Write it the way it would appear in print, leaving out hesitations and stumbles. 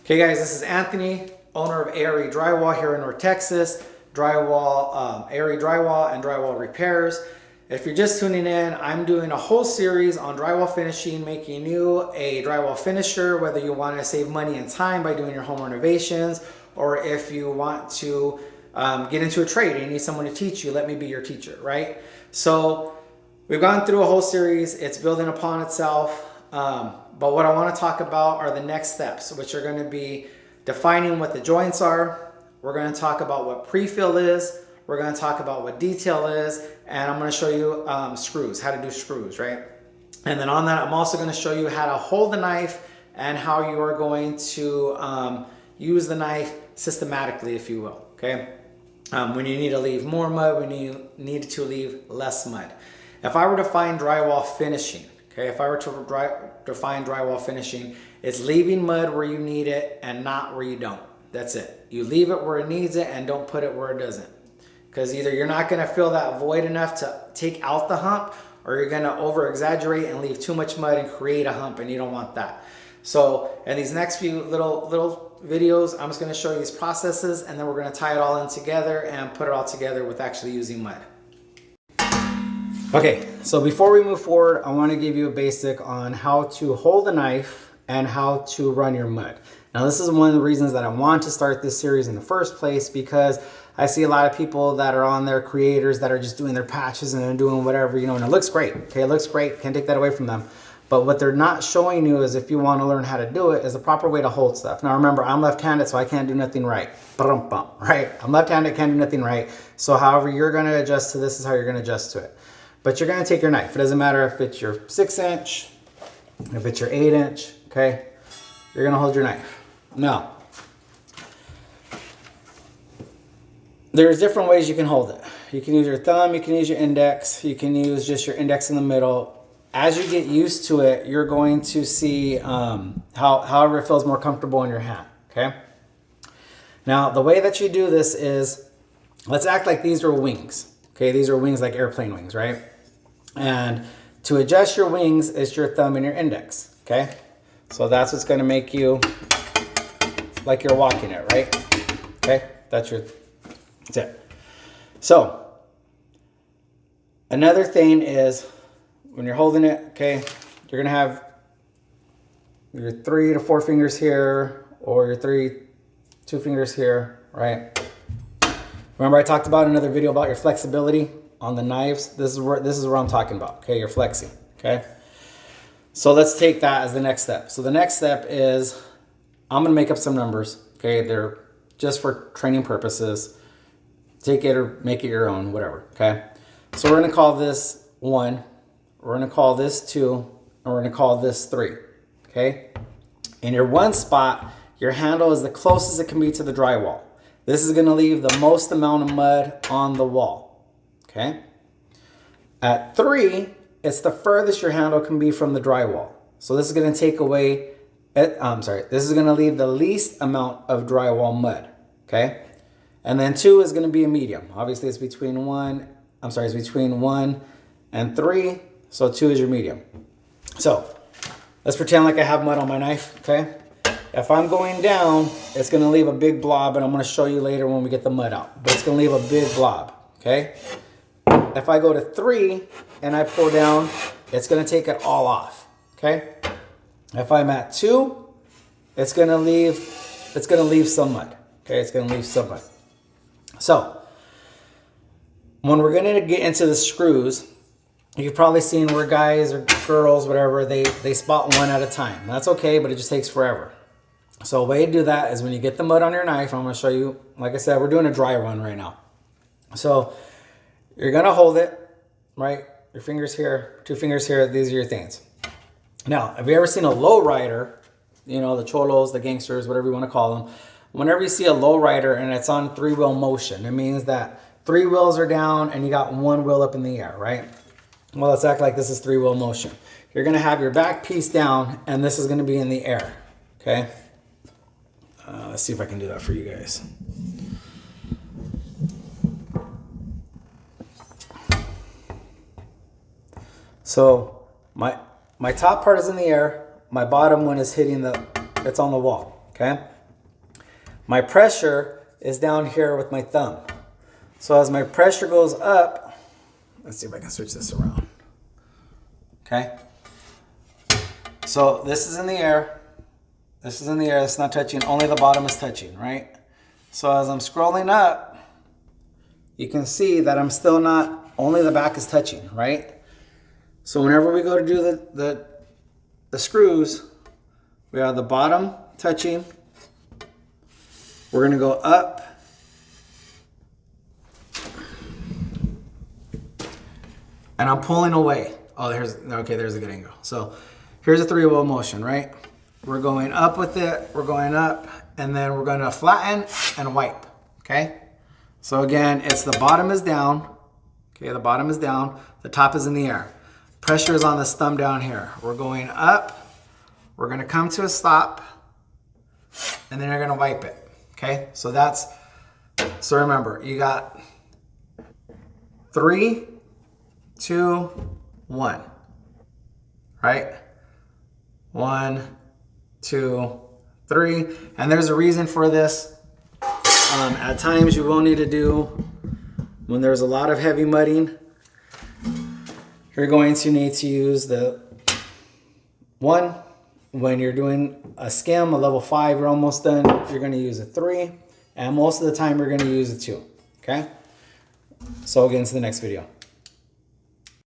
Okay guys, this is Anthony, owner of ARE Drywall here in North Texas. Drywall, ARE Drywall and Drywall Repairs. If you're just tuning in, I'm doing a whole series on drywall finishing, making you a drywall finisher, whether you want to save money and time by doing your home renovations, or if you want to get into a trade and you need someone to teach you, let me be your teacher, right? So we've gone through a whole series. It's building upon itself. But what I want to talk about are the next steps, which are going to be defining what the joints are. We're going to talk about what pre-fill is. We're going to talk about what detail is. And I'm going to show you screws, how to do screws, right? And then on that, I'm also going to show you how to hold the knife and how you are going to use the knife systematically, if you will, okay? When you need to leave more mud, when you need to leave less mud. If I were to find drywall finishing, okay, if I were to define drywall finishing, it's leaving mud where you need it and not where you don't. That's it. You leave it where it needs it and don't put it where it doesn't. Because either you're not going to fill that void enough to take out the hump, or you're going to over exaggerate and leave too much mud and create a hump, and you don't want that. So in these next few little videos, I'm just going to show you these processes, and then we're going to tie it all in together and put it all together with actually using mud. Okay, so before we move forward, I want to give you a basic on how to hold a knife and how to run your mud. Now, this is one of the reasons that I want to start this series in the first place, because I see a lot of people that are on there, creators that are just doing their patches and they're doing whatever, you know, and it looks great. Okay, it looks great. Can't take that away from them. But what they're not showing you is, if you want to learn how to do it, is the proper way to hold stuff. Now, remember, I'm left-handed, so I can't do nothing right. Right? I'm left-handed, can't do nothing right. So however you're going to adjust to this is how you're going to adjust to it. But you're going to take your knife. It doesn't matter if it's your 6-inch, if it's your 8-inch, okay? You're going to hold your knife. Now, there's different ways you can hold it. You can use your thumb, you can use your index, you can use just your index in the middle. As you get used to it, you're going to see however it feels more comfortable in your hand, okay? Now, the way that you do this is, let's act like these are wings. Okay, these are wings like airplane wings, right? And to adjust your wings is your thumb and your index, okay? So that's what's gonna make you like you're walking it, right? Okay, that's it. So, another thing is, when you're holding it, okay, you're gonna have your 3 to 4 fingers here, or your 2 fingers here, right? Remember I talked about another video about your flexibility on the knives? This is where I'm talking about, okay? You're flexing, okay? So let's take that as the next step. So the next step is, I'm gonna make up some numbers, okay? They're just for training purposes. Take it or make it your own, whatever, okay? So we're gonna call this 1, we're gonna call this 2, and we're gonna call this 3, okay? In your 1 spot, your handle is the closest it can be to the drywall. This is gonna leave the most amount of mud on the wall, okay? At 3, it's the furthest your handle can be from the drywall. So this is gonna take away, this is gonna leave the least amount of drywall mud, okay? And then 2 is gonna be a medium. Obviously it's between 1 and 3, so 2 is your medium. So let's pretend like I have mud on my knife, okay? If I'm going down, it's gonna leave a big blob, and I'm gonna show you later when we get the mud out, but it's gonna leave a big blob, okay? If I go to 3 and I pull down, it's gonna take it all off, okay? If I'm at 2, it's gonna leave some mud, okay? It's gonna leave some mud. So, when we're gonna get into the screws, you've probably seen where guys or girls, whatever, they spot one at a time. That's okay, but it just takes forever. So a way to do that is when you get the mud on your knife, I'm going to show you, like I said, we're doing a dry run right now. So you're going to hold it, right? Your fingers here, 2 fingers here, these are your things. Now, have you ever seen a low rider, you know, the cholos, the gangsters, whatever you want to call them? Whenever you see a low rider and it's on 3-wheel motion, it means that 3 wheels are down and you got 1 wheel up in the air, right? Well, let's act like this is 3-wheel motion. You're going to have your back piece down and this is going to be in the air, okay? Let's see if I can do that for you guys. So my top part is in the air. My bottom one is hitting it's on the wall, okay? My pressure is down here with my thumb. So as my pressure goes up, let's see if I can switch this around. Okay. So this is in the air. This is in the air. It's not touching. Only the bottom is touching, right? So as I'm scrolling up, you can see that I'm still not, only the back is touching, right? So whenever we go to do the screws, we have the bottom touching. We're gonna go up. And I'm pulling away. Oh, there's a good angle. So here's a 3-wheel motion, right? We're going up with it, we're going up, and then we're gonna flatten and wipe, okay? So again, it's the bottom is down, okay, the bottom is down, the top is in the air. Pressure is on this thumb down here. We're going up, we're gonna come to a stop, and then you're gonna wipe it, okay? So remember, you got 3, 2, 1, right? 1, 2, 3, and there's a reason for this. At times you will need to do, when there's a lot of heavy mudding, you're going to need to use the 1. When you're doing a skim, a level 5, you're almost done, you're gonna use a 3, and most of the time you're gonna use a 2, okay? So I'll get into the next video.